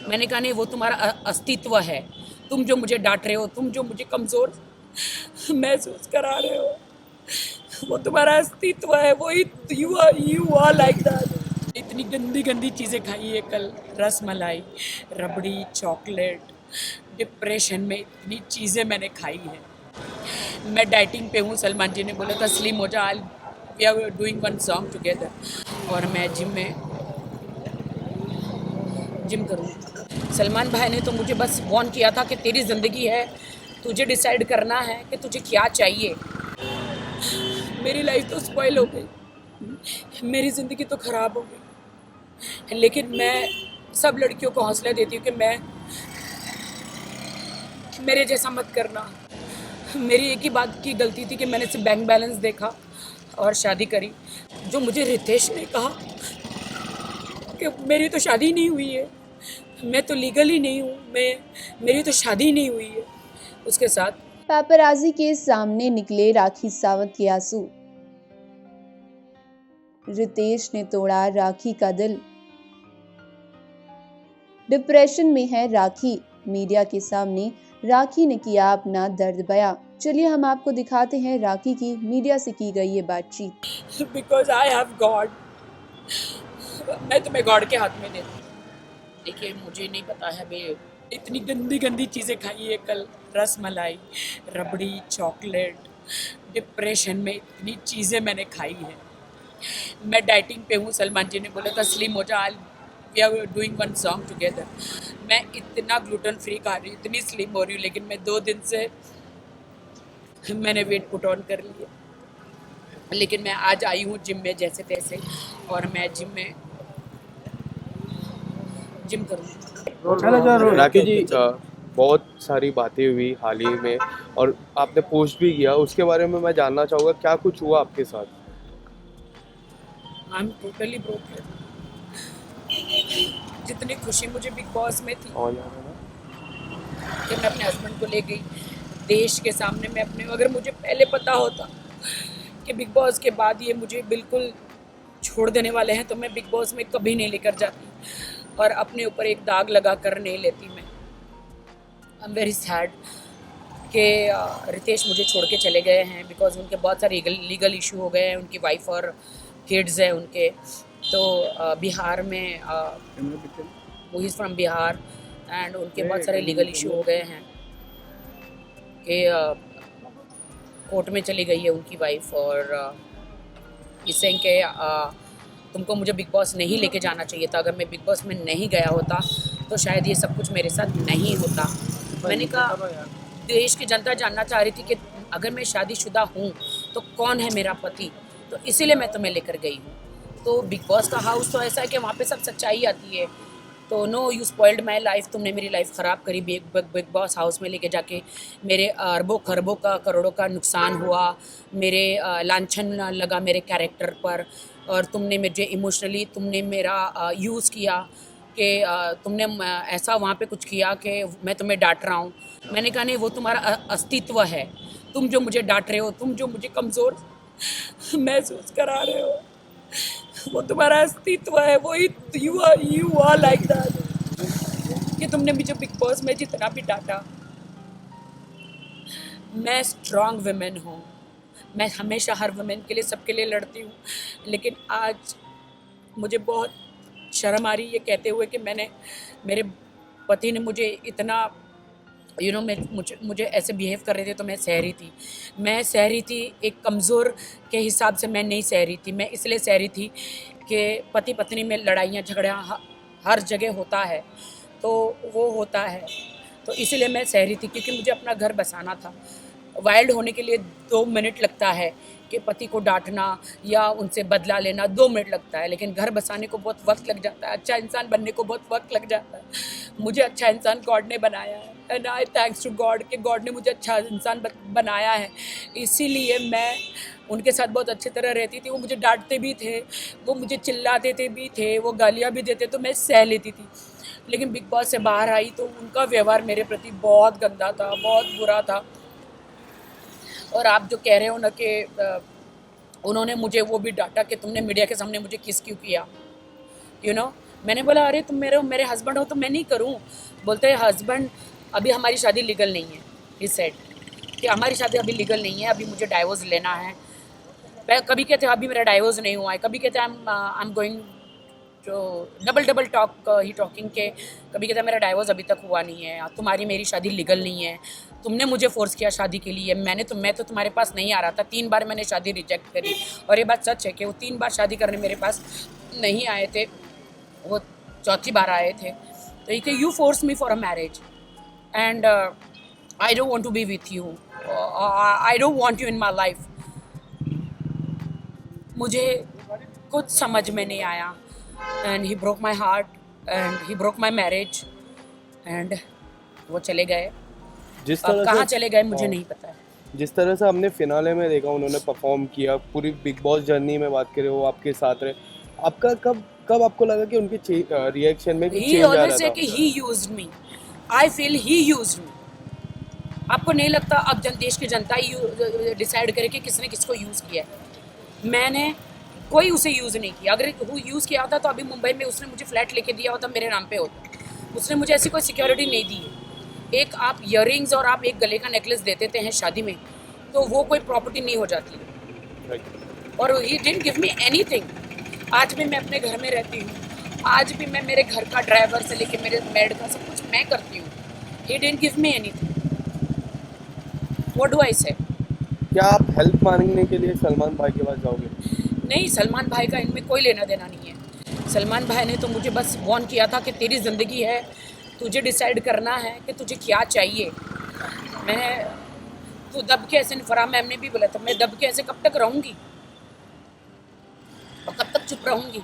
मैंने कहा नहीं, वो तुम्हारा अस्तित्व है। तुम जो मुझे डांट रहे हो, तुम जो मुझे कमज़ोर महसूस करा रहे हो, वो तुम्हारा अस्तित्व है। वही यू आर लाइक दैट। इतनी गंदी गंदी चीज़ें खाई है कल, रस मलाई, रबड़ी, चॉकलेट। डिप्रेशन में इतनी चीज़ें मैंने खाई है। मैं डाइटिंग पे हूँ। सलमान जी ने बोला था स्लिम हो जा, we are doing one song together. और मैं जिम करूँ। सलमान भाई ने तो मुझे बस वार्न किया था कि तेरी ज़िंदगी है, तुझे डिसाइड करना है कि तुझे क्या चाहिए। मेरी लाइफ तो स्पॉइल हो गई, मेरी ज़िंदगी तो ख़राब हो गई। लेकिन मैं सब लड़कियों को हौसला देती हूँ कि मैं मेरे जैसा मत करना। मेरी एक ही बात की गलती थी कि मैंने सिर्फ बैंक बैलेंस देखा और शादी करी। जो मुझे रितेश ने कहा कि मेरी तो शादी नहीं हुई है, मैं तो लीगल ही नहीं हूँ, मेरी तो शादी नहीं हुई है उसके साथ। पापराजी के सामने निकले राखी सावंत के आंसू। रितेश ने तोड़ा राखी का दिल। डिप्रेशन में है राखी। मीडिया के सामने राखी ने किया अपना दर्द बयां। चलिए हम आपको दिखाते हैं राखी की मीडिया से की गई ये बातचीत। बिकॉज आई हैव गॉड, मैं तुम्हें गॉड के हाथ में देती हूँ। देखिए, मुझे नहीं पता है बे, इतनी गंदी गंदी चीज़ें खाई है कल, रस मलाई, रबड़ी, चॉकलेट। डिप्रेशन में इतनी चीज़ें मैंने खाई है। मैं डाइटिंग पे हूँ। सलमान जी ने बोला था स्लिम हो जा, we are doing one song together. मैं इतना ग्लूटेन फ्री खा रही हूँ, इतनी स्लिम हो रही हूँ, लेकिन मैं 2 दिन से मैंने वेट पुट ऑन कर लिया। लेकिन मैं आज आई हूँ जिम में जैसे तैसे, और मैं जिम करूँगी। राखी जी, बहुत सारी बातें हुई हाल ही में और आपने पोस्ट भी किया, उसके बारे में मैं जानना चाहूँगा क्या कुछ हुआ आपके साथ? I am totally broken. जितनी खुशी मुझे बिग बॉस में थी और यहाँ है कि मैं अपने हस्बैंड को ले गई देश के सामने, मैं अपने, अगर मुझे पहले पता होता कि बिग बॉस के बाद ये मुझे बिल्कुल छोड़ देने वाले हैं, तो मैं बिग बॉस में कभी नहीं लेकर जाती और अपने ऊपर एक दाग लगा कर नहीं लेती। मैं आई एम वेरी सैड कि रितेश मुझे छोड़ के चले गए हैं, बिकॉज उनके बहुत सारे लीगल इशू हो गए हैं। उनकी वाइफ और किड्स हैं उनके। तो बिहार में, वो इज़ फ्रॉम बिहार, एंड उनके बहुत सारे लीगल इशू हो गए हैं कि कोर्ट में चली गई है उनकी वाइफ, और इससे कि तुमको मुझे बिग बॉस नहीं लेके जाना चाहिए था। अगर मैं बिग बॉस में नहीं गया होता तो शायद ये सब कुछ मेरे साथ नहीं होता। मैंने कहा, देश की जनता जानना चाह रही थी कि अगर मैं शादीशुदा हूँ तो कौन है मेरा पति, तो इसीलिए मैं तुम्हें लेकर गई हूँ। तो बिग बॉस का हाउस तो ऐसा है कि वहाँ पे सब सच्चाई आती है। तो no, you spoiled my life, तुमने मेरी लाइफ ख़राब करी बिग बॉस हाउस में लेके जाके। मेरे अरबों खरबों का, करोड़ों का नुकसान हुआ, मेरे लांछन लगा मेरे कैरेक्टर पर, और तुमने मुझे इमोशनली तुमने मेरा यूज़ किया कि तुमने ऐसा वहाँ पे कुछ किया कि मैं तुम्हें डांट रहा हूँ। मैंने कहा नहीं, वो तुम्हारा अस्तित्व है। तुम जो मुझे डांट रहे हो, तुम जो मुझे कमज़ोर महसूस करा रहे हो, वो तुम्हारा अस्तित्व है। वही यू आर लाइक दैट। कि तुमने मुझे बिग बॉस में जितना भी डांटा, मैं स्ट्रांग वुमेन हूँ। मैं हमेशा हर वुमेन के लिए, सबके लिए लड़ती हूँ। लेकिन आज मुझे बहुत शर्म आ रही है ये कहते हुए कि मेरे पति ने मुझे इतना, मैं मुझे ऐसे बिहेव कर रहे थे, तो मैं सह रही थी। मैं सह रही थी, एक कमज़ोर के हिसाब से मैं नहीं सह रही थी। मैं इसलिए सह रही थी कि पति पत्नी में लड़ाइयाँ झगड़ा हर जगह होता है, तो वो होता है। तो इसीलिए मैं सह रही थी, क्योंकि मुझे अपना घर बसाना था। वाइल्ड होने के लिए 2 मिनट लगता है, कि पति को डांटना या उनसे बदला लेना 2 मिनट लगता है, लेकिन घर बसाने को बहुत वक्त लग जाता है। अच्छा इंसान बनने को बहुत वक्त लग जाता है। मुझे अच्छा इंसान गॉड ने बनाया है, and I thanks to God कि गॉड ने मुझे अच्छा इंसान बनाया है। इसीलिए मैं उनके साथ बहुत अच्छी तरह रहती थी। वो मुझे डांटते भी थे, वो मुझे चिल्लाते थे भी थे, वो गालियाँ भी देते, तो मैं सह लेती थी। लेकिन बिग बॉस से बाहर आई तो उनका व्यवहार मेरे प्रति बहुत गंदा था, बहुत बुरा था। और आप जो कह रहे हो ना कि उन्होंने मुझे वो भी डांटा कि तुमने मीडिया के सामने मुझे किस क्यों किया, यू नो मैंने बोला अरे तुम मेरे हस्बैंड हो तो मैं नहीं करूँ। बोलते हैं हस्बैंड अभी हमारी शादी लीगल नहीं है। ही सेड कि हमारी शादी अभी लीगल नहीं है, अभी मुझे डाइवोर्स लेना है। कभी कहते हैं अभी मेरा डाइवोर्स नहीं हुआ है, कभी कहते हैं आई एम गोइंग जो डबल टॉक ही टॉकिंग के, कभी कहता है मेरा डाइवोर्स अभी तक हुआ नहीं है, तुम्हारी मेरी शादी लीगल नहीं है, तुमने मुझे फोर्स किया शादी के लिए, मैं तो तुम्हारे पास नहीं आ रहा था, 3 बार मैंने शादी रिजेक्ट करी। और ये बात सच है कि वो 3 बार शादी करने मेरे पास नहीं आए थे, वो चौथी बार आए थे। तो ये कि you force me for a marriage and I don't want to be with you, I don't want you in my life. मुझे कुछ समझ में नहीं आया and he broke my heart and he broke my marriage and वो चले गए। जिस अब तरह कहाँ से चले गए मुझे नहीं पता है। जिस तरह से हमने फिनाले में देखा उन्होंने परफॉर्म किया, पूरी बिग बॉस जर्नी में बात करें वो आपके साथ रहे, आपका कब आपको लगा कि उनके रिएक्शन में He चेंज आ रहा always say था? कि he used me. I feel he used me. आपको नहीं लगता अब देश की जनता ही डिसाइड करे कि किसने किसको यूज़ किया है? मैंने कोई उसे यूज़ नहीं किया। अगर वो यूज़ किया होता तो अभी मुंबई में उसने मुझे फ्लैट लेके दिया होता, मेरे नाम पे होता। उसने मुझे ऐसी कोई सिक्योरिटी नहीं दी है। एक आप इयररिंग्स और आप एक गले का नेकलेस दे देते हैं शादी में, तो वो कोई प्रॉपर्टी नहीं हो जाती। Right. और he didn't give me anything. आज भी मैं अपने घर में रहती हूँ, आज भी मैं मेरे घर का ड्राइवर से लेके मेरे मेड का सब कुछ मैं करती हूँ। He didn't give me anything. What do I से? क्या आप हेल्प मांगने के लिए सलमान भाई के पास जाओगे? नहीं, सलमान भाई का इनमें कोई लेना देना नहीं है। सलमान भाई ने तो मुझे बस वार्न किया था कि तेरी ज़िंदगी है, तुझे डिसाइड करना है कि तुझे क्या चाहिए। तू दब के ऐसे, फराह मैम ने भी बोला था, मैं दब के ऐसे कब तक रहूँगी और कब तक चुप रहूँगी,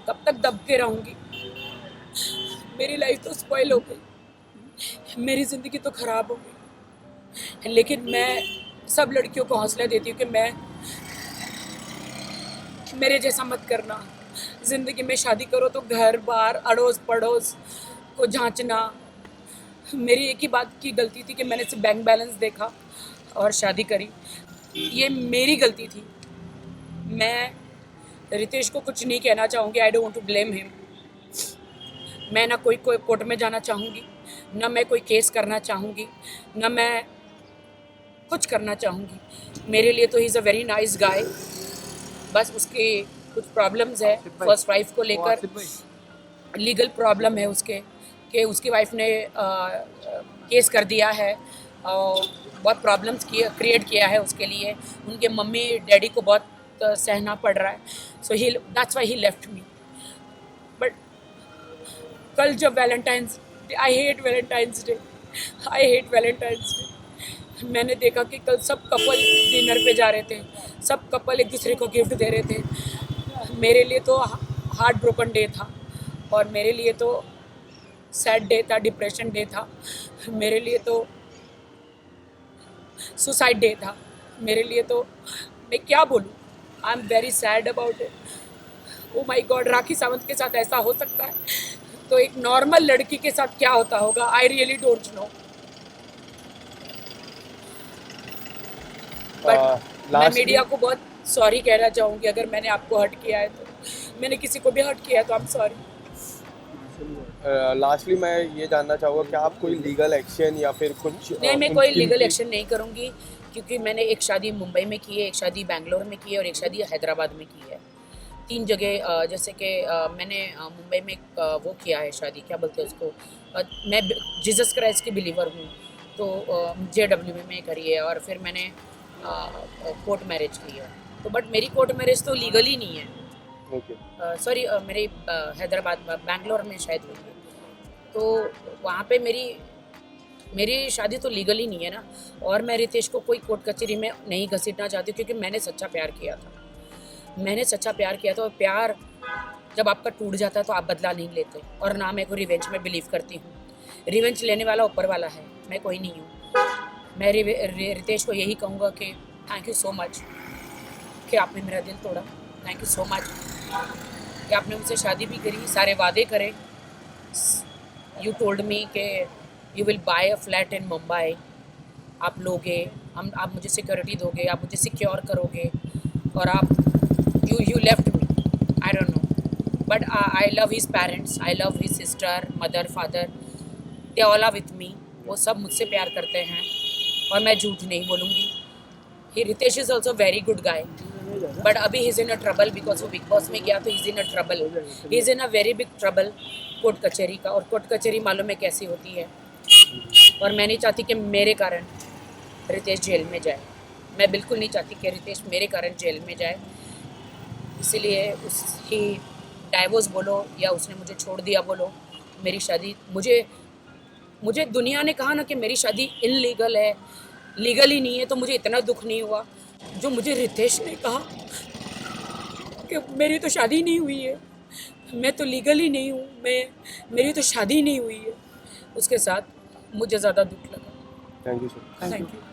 कब तक दब के रहूँगी। मेरी लाइफ तो स्पॉइल हो गई, मेरी ज़िंदगी तो ख़राब हो गई। लेकिन मैं सब लड़कियों को हौसला देती हूँ कि मेरे जैसा मत करना। ज़िंदगी में शादी करो तो घर बार अड़ोस पड़ोस को जांचना। मेरी एक ही बात की गलती थी कि मैंने सिर्फ बैंक बैलेंस देखा और शादी करी। ये मेरी गलती थी। मैं रितेश को कुछ नहीं कहना चाहूँगी, I don't want to blame him. मैं ना कोई कोर्ट में जाना चाहूँगी, ना मैं कोई केस करना चाहूँगी, ना मैं कुछ करना चाहूँगी। मेरे लिए तो he is a very nice guy. बस उसके कुछ प्रॉब्लम्स है फर्स्ट वाइफ को लेकर, लीगल प्रॉब्लम है उसके कि उसकी वाइफ ने केस कर दिया है और बहुत प्रॉब्लम्स क्रिएट किया है उसके लिए। उनके मम्मी डैडी को बहुत सहना पड़ रहा है। So he that's why he left me. But कल जब Valentine's Day, I hate Valentine's Day, मैंने देखा कि कल सब कपल डिनर पे जा रहे थे, सब कपल एक दूसरे को गिफ्ट दे रहे थे। मेरे लिए तो हार्ट ब्रोकन डे था और मेरे लिए तो सैड डे था, डिप्रेशन डे था, मेरे लिए तो सुसाइड डे था, मेरे लिए तो मैं क्या बोलूँ। I am very sad about it. Oh my god, Rakhi Sawant के साथ ऐसा हो सकता है तो एक नॉर्मल लड़की के साथ क्या होता होगा, I really don't know. But मैं मीडिया को बहुत सॉरी कहना चाहूँगी अगर मैंने आपको हर्ट किया है तो। मैंने किसी को भी हर्ट किया है तो आई एम सॉरी। लास्टली मैं ये जानना चाहूँगा कि आप कोई लीगल एक्शन या फिर कुछ नहीं, मैं कोई लीगल एक्शन नहीं करूँगी क्योंकि मैंने एक शादी मुंबई में की है, एक शादी बेंगलोर में की है और एक शादी हैदराबाद में की है। 3 जगह जैसे कि मैंने मुंबई में वो किया है शादी, क्या बोलते हैं उसको, मैं जीसस क्राइस्ट की बिलीवर हूँ तो JW में करी है। और फिर मैंने कोर्ट मैरिज की है तो बट मेरी कोर्ट मैरिज तो लीगल ही नहीं है। सॉरी, मेरी हैदराबाद बेंगलोर में शायद हुई है तो वहाँ पे मेरी शादी तो लीगल ही नहीं है ना। और मैं रितेश को कोई कोर्ट कचहरी में नहीं घसीटना चाहती क्योंकि मैंने सच्चा प्यार किया था। और प्यार जब आपका टूट जाता है तो आप बदला नहीं लेते। और ना मैं कोई रिवेंज में बिलीव करती हूँ। रिवेंज लेने वाला ऊपर वाला है, मैं कोई नहीं हूँ। मैं रितेश को यही कहूँगा कि थैंक यू सो मच कि आपने मेरा दिल तोड़ा। थैंक यू सो मच कि आपने मुझसे शादी भी करी, सारे वादे करे। यू टोल्ड मी कि you will buy a flat in Mumbai, आप लोगे, आप मुझे सिक्योरिटी दोगे, आप मुझे सिक्योर करोगे और आप you left me. I don't know but I love his parents, I love his sister, mother, father, they all are with me. वो सब मुझसे प्यार करते हैं और मैं झूठ नहीं बोलूँगी। He Ritesh is also very good guy, but अभी he is in a trouble because वो बिग बॉस में गया तो he is in a trouble, he is in a very big trouble court कचहरी का। और कोर्ट कचहरी मालूम है कैसी होती है, और मैं नहीं चाहती कि मेरे कारण रितेश जेल में जाए। मैं बिल्कुल नहीं चाहती कि रितेश मेरे कारण जेल में जाए। इसीलिए उसकी डाइवोर्स बोलो या उसने मुझे छोड़ दिया बोलो, मेरी शादी, मुझे दुनिया ने कहा ना कि मेरी शादी इनलीगल है, लीगल ही नहीं है, तो मुझे इतना दुख नहीं हुआ। जो मुझे रितेश ने कहा कि मेरी तो शादी नहीं हुई है, मैं तो लीगल ही नहीं हूँ, मेरी तो शादी नहीं हुई है, उसके साथ मुझे ज़्यादा दुख लगा। Thank you sir. Thank you.